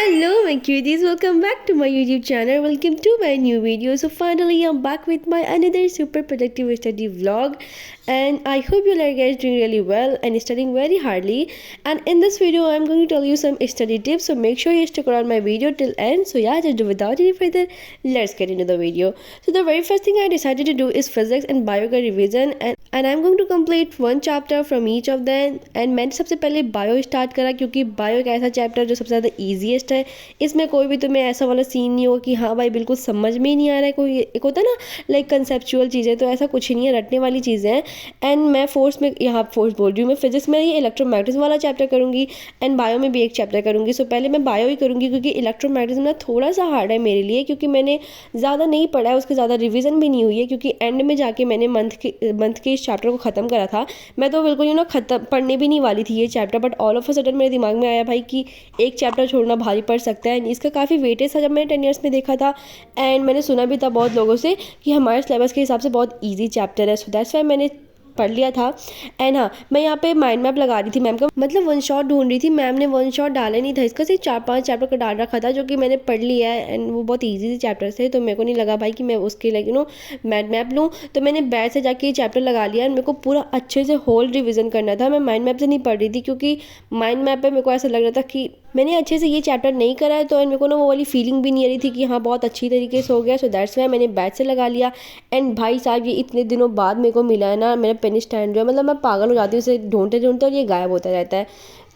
Hello my cuties, welcome back to my YouTube channel. Welcome to my new video. So finally I'm back with my another super productive study vlog, and I hope you are guys doing really well and studying very hardly. And in this video I'm going to tell you some study tips, so make sure you stick around my video till end. So yeah, just without any further, let's get into the video. So the very first thing I decided to do is physics and bio का revision, and I'm going to complete one chapter from each of them. and मैंने सबसे पहले bio start करा क्योंकि bio एक ऐसा chapter जो सबसे ज़्यादा ईजीएस्ट है. इसमें कोई भी तुम्हें ऐसा वाला सीन नहीं होगा कि हाँ भाई बिल्कुल समझ में ही नहीं आ रहा है. कोई एक होता है ना लाइक कंसेप्चुअल चीज़ें, तो ऐसा कुछ ही नहीं है, रटने वाली चीज़ें हैं. एंड मैं फोर्स में यहाँ फोर्स बोल रही हूँ, मैं फिजिक्स में ये इलेक्ट्रोमैग्नेटिज्म वाला चैप्टर करूँगी एंड बायो में भी एक चैप्टर करूँगी. सो पहले मैं बायो ही करूँगी क्योंकि इलेक्ट्रोमैग्नेटिज्म ना थोड़ा सा हार्ड है मेरे लिए, क्योंकि मैंने ज़्यादा नहीं पढ़ा है, उसके ज़्यादा रिविजन भी नहीं हुई है, क्योंकि एंड में जाके मैंने मंथ के इस चैप्टर को ख़त्म करा था. मैं तो बिल्कुल खत्म पढ़ने भी नहीं वाली थी ये chapter, but all of a sudden मेरे दिमाग में आया भाई कि एक चैप्टर छोड़ना भारी पड़ सकता है. इसका काफ़ी वेटेज था जब मैंने 10 ईयर्स में देखा था, एंड मैंने सुना भी था बहुत लोगों से कि हमारे सिलेबस के हिसाब से बहुत ईजी चैप्टर है. सो दैट्स वाई मैंने पढ़ लिया था. एंड हाँ, मैं यहाँ पे माइंड मैप लगा रही थी मैम का, मतलब वन शॉट ढूंढ रही थी. मैम ने वन शॉट डाला नहीं था, इसका सिर्फ 4-5 चैप्टर का डाल रखा था जो कि मैंने पढ़ लिया है, एंड वो बहुत ईजी चैप्टर थे. तो मेरे को नहीं लगा भाई कि मैं उसके लिए माइंड मैप लूँ. तो मैंने बैठ से जाके ये चैप्टर लगा लिया, एंड मेरे को पूरा अच्छे से होल रिविजन करना था. मैं माइंड मैप से नहीं पढ़ रही थी क्योंकि माइंड मैप पे मेरे को ऐसा लग रहा था कि मैंने अच्छे से ये चैप्टर नहीं करा है, तो मेरे को वो वाली फीलिंग भी नहीं आ रही थी कि हाँ बहुत अच्छी तरीके से हो गया. सो दैट्स वाई मैंने बैच से लगा लिया. एंड भाई साहब ये इतने दिनों बाद मेरे को मिला है ना, मेरा पेन स्टैंड जो है, मतलब मैं पागल हो जाती हूँ उसे ढूंढते ढूंढते, और ये गायब होता रहता है.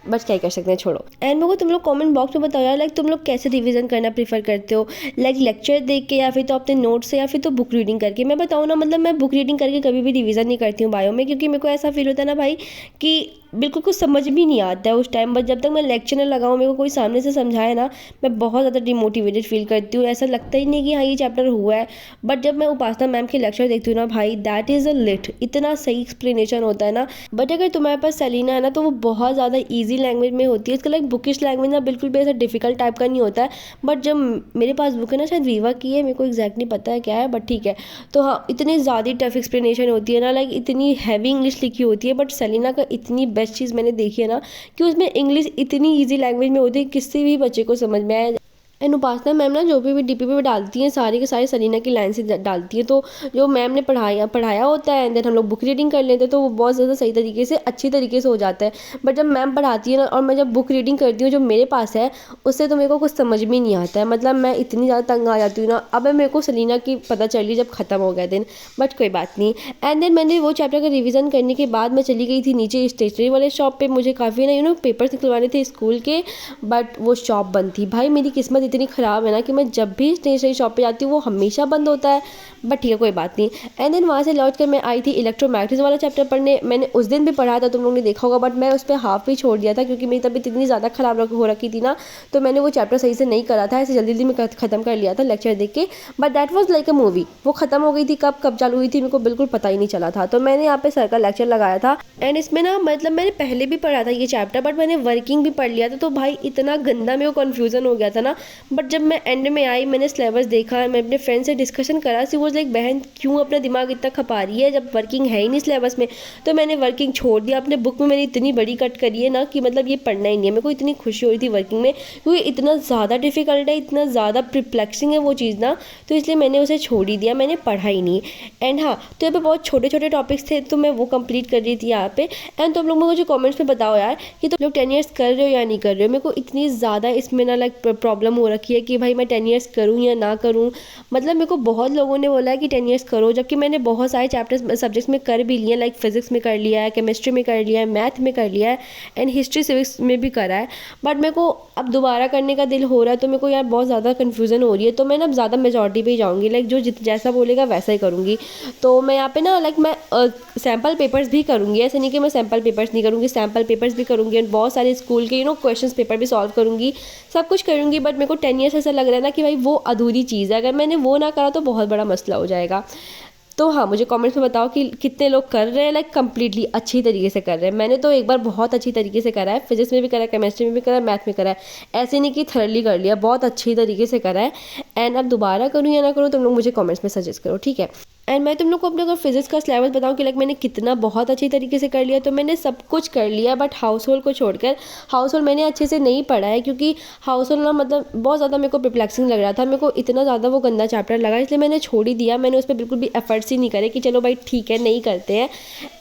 बस क्या कर सकते हैं, छोड़ो. एंड मेरे को तुम लोग कमेंट बॉक्स में बताओ यार, लाइक तुम लोग कैसे रिवीजन करना प्रीफर करते हो, लाइक लेक्चर देख के या फिर तो अपने नोट्स से या फिर तो बुक रीडिंग करके. मैं बताऊँ ना, मतलब मैं बुक रीडिंग करके कभी भी रिवीजन नहीं करती हूँ बायो में, क्योंकि मेरे को ऐसा फील होता है ना भाई कि बिल्कुल कुछ समझ भी नहीं आता है उस टाइम. बट जब तक मैं लेक्चर न लगाऊँ, मेरे को कोई सामने से समझाए ना, मैं बहुत ज़्यादा डिमोटिवेटेड फील करती हूँ. ऐसा लगता ही नहीं कि हाँ ये चैप्टर हुआ है. बट जब मैं उपासना मैम के लेक्चर देखती हूँ ना भाई, दैट इज़ अ लिट, इतना सही एक्सप्लेनेशन होता है ना. बट अगर तुम्हारे पास सेलिना है ना, तो वो बहुत ज़्यादा ईजी लैंग्वेज में होती है. इसका लाइक बुकिश लैंग्वेज ना बिल्कुल भी ऐसा डिफिकल्ट टाइप का नहीं होता है. बट जब मेरे पास बुक है ना, शायद वीवा की है, मेरे को एग्जैक्टली पता है क्या है, बट ठीक है. तो हाँ, इतनी ज़्यादा टफ एक्सप्लेनेशन होती है ना, लाइक इतनी हैवी इंग्लिश लिखी होती है. बट सेलिना का इतनी बेस्ट चीज़ मैंने देखी है ना कि उसमें इंग्लिश इतनी इजी लैंग्वेज में होती है, किसी भी बच्चे को समझ में आए. एंड उपासना मैम ना जो भी डीपी पे डालती हैं, सारी के सारे सलीना की लाइन से डालती है. तो जो मैम ने पढ़ाया होता है, एंड देन हम लोग बुक रीडिंग कर लेते हैं, तो वो बहुत ज़्यादा सही तरीके से अच्छी तरीके से हो जाता है. बट जब मैम पढ़ाती है ना, और मैं जब बुक रीडिंग करती हूँ जो मेरे पास है, उससे तो मेरे को कुछ समझ में नहीं आता है. मतलब मैं इतनी ज़्यादा तंग आ जाती हूँ ना. अब मेरे को सलीना की पता चली जब ख़त्म हो गया दिन, बट कोई बात नहीं. एंड देन मैंने वो चैप्टर का रिविज़न करने के बाद मैं चली गई थी नीचे स्टेशनरी वाले शॉप पर. मुझे काफ़ी ना पेपर्स निकलवाने थे स्कूल के, बट वो शॉप बंद थी. भाई मेरी किस्मत इतनी ख़राब है ना कि मैं जब भी स्टेशनरी शॉप पे जाती हूँ वो हमेशा बंद होता है. बट ठीक है, कोई बात नहीं. एंड देन वहाँ से लौट कर मैं आई थी इलेक्ट्रोमैग्नेटिज्म वाला चैप्टर पढ़ने. मैंने उस दिन भी पढ़ा था, तुम लोगों ने देखा होगा, बट मैं उस पर हाफ ही छोड़ दिया था क्योंकि मेरी तबीयत इतनी ज़्यादा ख़राब हो रखी थी ना, तो मैंने वो चैप्टर सही से नहीं करा था. ऐसे जल्दी जल्दी में ख़त्म कर लिया था लेक्चर देख के. But that was like a movie. वो ख़त्म हो गई थी, कब चालू हुई थी मेरे को बिल्कुल पता ही नहीं चला था. तो मैंने यहाँ पे सर का लेक्चर लगाया था. एंड इसमें ना मतलब मैंने पहले भी पढ़ा था ये चैप्टर, बट मैंने वर्किंग भी पढ़ लिया था. तो भाई इतना गंदा मेरे को कन्फ्यूज़न हो गया था ना. बट जब मैं एंड में आई, मैंने सिलेबस देखा, मैं अपने फ्रेंड से डिस्कशन करा, सी वॉज लाइक बहन क्यों अपना दिमाग इतना खपा रही है जब वर्किंग है ही नहीं सिलेबस में. तो मैंने वर्किंग छोड़ दिया. अपने बुक में मैंने इतनी बड़ी कट करी है ना कि मतलब ये पढ़ना ही नहीं है. मेरे को इतनी खुशी हो रही थी वर्किंग में, क्योंकि इतना ज़्यादा डिफिकल्ट है, इतना ज़्यादा प्रिप्लेक्सिंग है वो चीज़ ना, तो इसलिए मैंने उसे छोड़ ही दिया, मैंने पढ़ा ही नहीं. एंड हाँ, तो यहाँ पे बहुत छोटे छोटे टॉपिक्स थे, तो मैं वो कंप्लीट कर रही थी यहाँ पे. एंड तुम लोग मुझे कमेंट्स में बताओ यार कि तुम लोग 10 ईयर्स कर रहे हो या नहीं कर रहे हो. मेरे को इतनी ज़्यादा इसमें ना लाइक प्रॉब्लम हो रखी है कि भाई मैं 10 ईयर्स करूँ या ना करूँ. मतलब मेरे को बहुत लोगों ने बोला है कि 10 ईयर्स करो, जबकि मैंने बहुत सारे चैप्टर्स सब्जेक्ट्स में कर भी लिए हैं. लाइक फिजिक्स में कर लिया है, केमिस्ट्री में कर लिया है, मैथ में कर लिया है, एंड हिस्ट्री सिविक्स में भी करा है. बट मेरे को अब दोबारा करने का दिल हो रहा है, तो मेरे को यार बहुत ज़्यादा कन्फ्यूज़न हो रही है. तो मैं ना ज़्यादा मेजॉरिटी पे ही जाऊँगी, लाइक जो जैसा बोलेगा वैसा ही करूँगी. तो मैं यहाँ पे ना लाइक मैं सैम्पल पेपर्स भी करूँगी. ऐसे नहीं कि मैं सैम्पल पेपर्स नहीं करूँगी, सैम्पल पेपर्स भी करूँगी, एंड बहुत सारे स्कूल के क्वेश्चन पेपर भी सॉल्व करूँगी, सब कुछ करूँगी. बट मेरे को 10 ईयर्स ऐसा लग रहा है ना कि भाई वो अधूरी चीज़ है. अगर मैंने वो ना करा तो बहुत बड़ा मसला हो जाएगा. तो हाँ, मुझे कमेंट्स में बताओ कि कितने लोग कर रहे हैं लाइक कम्प्लीटली अच्छी तरीके से कर रहे हैं. मैंने तो एक बार बहुत अच्छी तरीके से करा है, फिजिक्स में भी करा है, केमिस्ट्री में भी करा है, मैथ में करा है. ऐसे नहीं कि थर्डली कर लिया, बहुत अच्छी तरीके से करा है. एंड अब दोबारा करूँ या ना करूँ, तुम लोग मुझे कमेंट्स में सजेस्ट करो, ठीक है. एंड मैं तुम लोग को अपने अगर फिजिक्स का सिलेबस बताऊँ कि लाइक मैंने कितना बहुत अच्छी तरीके से कर लिया, तो मैंने सब कुछ कर लिया बट हाउस होल्ड को छोड़कर। हाउस होल्ड मैंने अच्छे से नहीं पढ़ा है, क्योंकि हाउस होल्ड ना मतलब बहुत ज़्यादा मेरे को परप्लेक्सिंग लग रहा था, मेरे को इतना ज़्यादा वो गंदा चैप्टर लगा, इसलिए मैंने छोड़ ही दिया। मैंने उस पर बिल्कुल भी एफर्ट्स ही नहीं करे कि चलो भाई ठीक है नहीं करते हैं।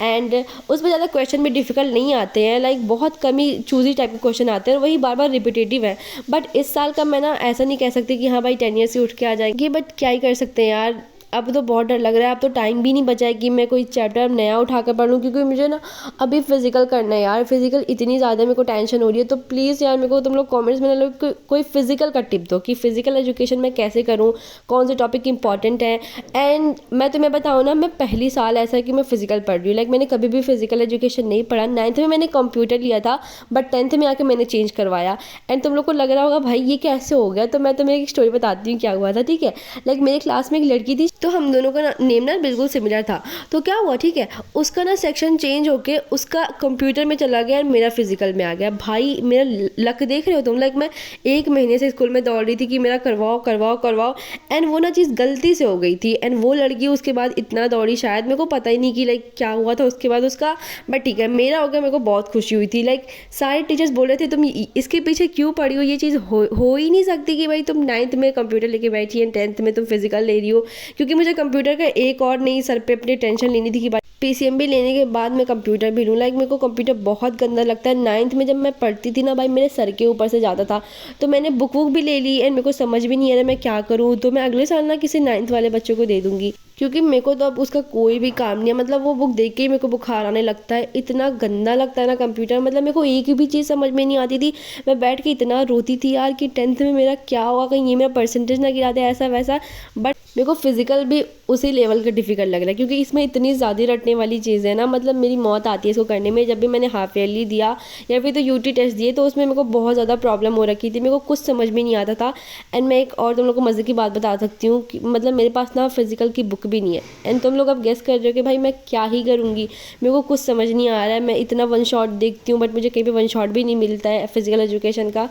एंड उस पर ज़्यादा क्वेश्चन भी डिफिकल्ट नहीं आते हैं, लाइक बहुत कम ही चूजी टाइप के क्वेश्चन आते हैं और वही बार बार रिपीटेटिव है। बट इस साल का मैं ना ऐसा नहीं कह सकती कि हाँ भाई 10 ईयर से उठ के आ जाएंगे, बट क्या ही कर सकते हैं यार। अब तो बहुत डर लग रहा है, अब तो टाइम भी नहीं बचा है कि मैं कोई चैप्टर नया उठा कर पढ़ूँ, क्योंकि मुझे ना अभी फिजिकल करना है यार। फिजिकल इतनी ज़्यादा मेरे को टेंशन हो रही है, तो प्लीज़ यार मेरे को तुम लोग कमेंट्स में लोग कोई फिजिकल का टिप दो कि फिजिकल एजुकेशन मैं कैसे करूँ, कौन से टॉपिक इंपॉर्टेंट है। एंड मैं तुम्हें बताऊँ ना, मैं पहली साल ऐसा है कि मैं फिजिकल पढ़ रही हूँ, लाइक मैंने कभी भी फिजिकल एजुकेशन नहीं पढ़ा। 9th में मैंने कंप्यूटर लिया था बट 10th में आके मैंने चेंज करवाया। एंड तुम लोग को लग रहा होगा भाई ये कैसे हो गया, तो मैं तुम्हें एक स्टोरी बताती हूँ क्या हुआ था, ठीक है। लाइक मेरे क्लास में एक लड़की थी, तो हम दोनों का नेम ना बिल्कुल सिमिलर था। तो क्या हुआ, ठीक है, उसका ना सेक्शन चेंज होके उसका कंप्यूटर में चला गया और मेरा फिजिकल में आ गया। भाई मेरा लक देख रहे हो तुम, लाइक मैं 1 महीने से स्कूल में दौड़ रही थी कि मेरा करवाओ करवाओ करवाओ, एंड वो ना चीज़ गलती से हो गई थी। एंड वो लड़की उसके बाद इतना दौड़ी, शायद मेरे को पता ही नहीं कि लाइक क्या हुआ था उसके बाद उसका, बट ठीक है मेरा हो गया। मेरे को बहुत खुशी हुई थी, लाइक सारे टीचर्स बोल रहे थे तुम इसके पीछे क्यों पड़ी हो, ये चीज़ हो ही नहीं सकती कि भाई तुम 9th में कंप्यूटर लेके बैठी एंड 10th में तुम फिजिकल ले रही हो। क्योंकि मुझे कंप्यूटर का एक और नहीं सर पे अपनी टेंशन लेनी थी कि भाई पीसीएमबी लेने के बाद मैं कंप्यूटर भी लूँ। लाइक मेरे को कंप्यूटर बहुत गंदा लगता है। 9th में जब मैं पढ़ती थी ना भाई, मेरे सर के ऊपर से जाता था, तो मैंने बुक भी ले ली एंड मेरे को समझ भी नहीं आ रहा मैं क्या करूँ। तो मैं अगले साल ना किसी 9th वाले बच्चों को दे दूँगी, क्योंकि मेरे को तो अब उसका कोई भी काम नहीं है। मतलब वो बुक देख के ही मेरे को बुखार आने लगता है, इतना गंदा लगता है ना कंप्यूटर। मतलब मेरे को एक भी चीज़ समझ में नहीं आती थी, मैं बैठ के इतना रोती थी यार कि 10th में मेरा क्या होगा, कहीं ये मेरा परसेंटेज ना गिरा दे, ऐसा वैसा। बट मेरे को फिजिकल भी उसी लेवल का डिफिकल्ट लग रहा है, क्योंकि इसमें इतनी ज़्यादा रटने वाली चीज़ है ना, मतलब मेरी मौत आती है इसको करने में। जब भी मैंने हाफ ईयरली दिया या फिर तो यूटी टेस्ट दिए, तो उसमें मेरे को बहुत ज़्यादा प्रॉब्लम हो रखी थी, मेरे को कुछ समझ में नहीं आता था। एंड मैं एक और तुम लोग को मज़े की बात बता सकती हूँ कि मतलब मेरे पास ना फिजिकल की बुक भी नहीं है। एंड तुम लोग अब गेस कर रहे हो कि भाई मैं क्या ही करूँगी, मेरे को कुछ समझ नहीं आ रहा है। मैं इतना वन शॉट देखती हूँ बट मुझे कहीं भी वन शॉट भी नहीं मिलता है फिजिकल एजुकेशन का।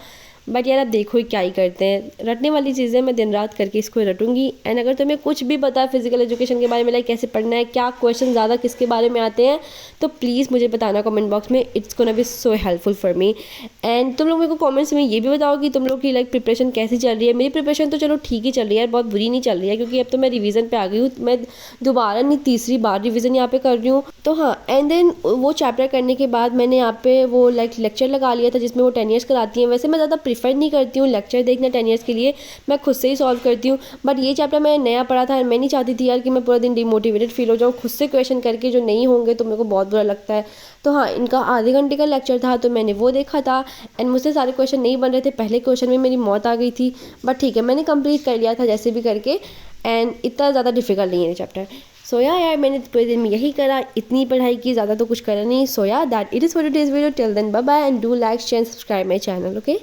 बट यार अब देखो क्या ही करते हैं, रटने वाली चीज़ें मैं दिन रात करके इसको रटूंगी। एंड अगर तुम्हें कुछ भी पता है फिजिकल एजुकेशन के बारे में, लाइक कैसे पढ़ना है, क्या क्वेश्चन ज़्यादा किसके बारे में आते हैं, तो प्लीज़ मुझे बताना कमेंट बॉक्स में। It's gonna be so helpful for me. And तुम लोग मेरे को कमेंट्स में ये भी बताओ कि तुम लोग की लाइक प्रिपरेशन कैसी चल रही है। मेरी प्रिपरेशन तो चलो ठीक ही चल रही है, बहुत बुरी नहीं चल रही है, क्योंकि अब तो मैं रिवीजन पे आ गई हूँ। मैं दोबारा नहीं, तीसरी बार रिवीजन यहाँ पे कर रही हूँ। तो हाँ, एंड देन वो चैप्टर करने के बाद मैंने यहाँ पे वो लाइक लेक्चर लगा लिया था जिसमें वो 10 ईयर्स कराती हैं। वैसे मैं ज़्यादा प्रीफर नहीं करती हूँ लेक्चर देखना 10 ईयर्स के लिए, मैं खुद से ही सॉल्व करती हूँ। बट ये चैप्टर मैंने नया पढ़ा था और मैं नहीं चाहती थी यार कि मैं पूरा दिन डिमोटिवेटेड फील हो जाऊँ खुद से क्वेश्चन करके जो नहीं होंगे, तो मेरे को बहुत बुरा लगता है। तो हाँ, इनका आधे घंटे का लेक्चर था तो मैंने वो देखा था। एंड मुझसे सारे क्वेश्चन नहीं बन रहे थे, पहले क्वेश्चन में मेरी मौत आ गई थी, बट ठीक है मैंने कंप्लीट कर लिया था जैसे भी करके। एंड इतना ज़्यादा डिफिकल्ट नहीं है ये चैप्टर। सो यार मैंने पूरे दिन में यही करा, इतनी पढ़ाई की, ज़्यादा तो कुछ करा नहीं। So that it is for today's video. Till then bye bye and do like share subscribe my channel, okay.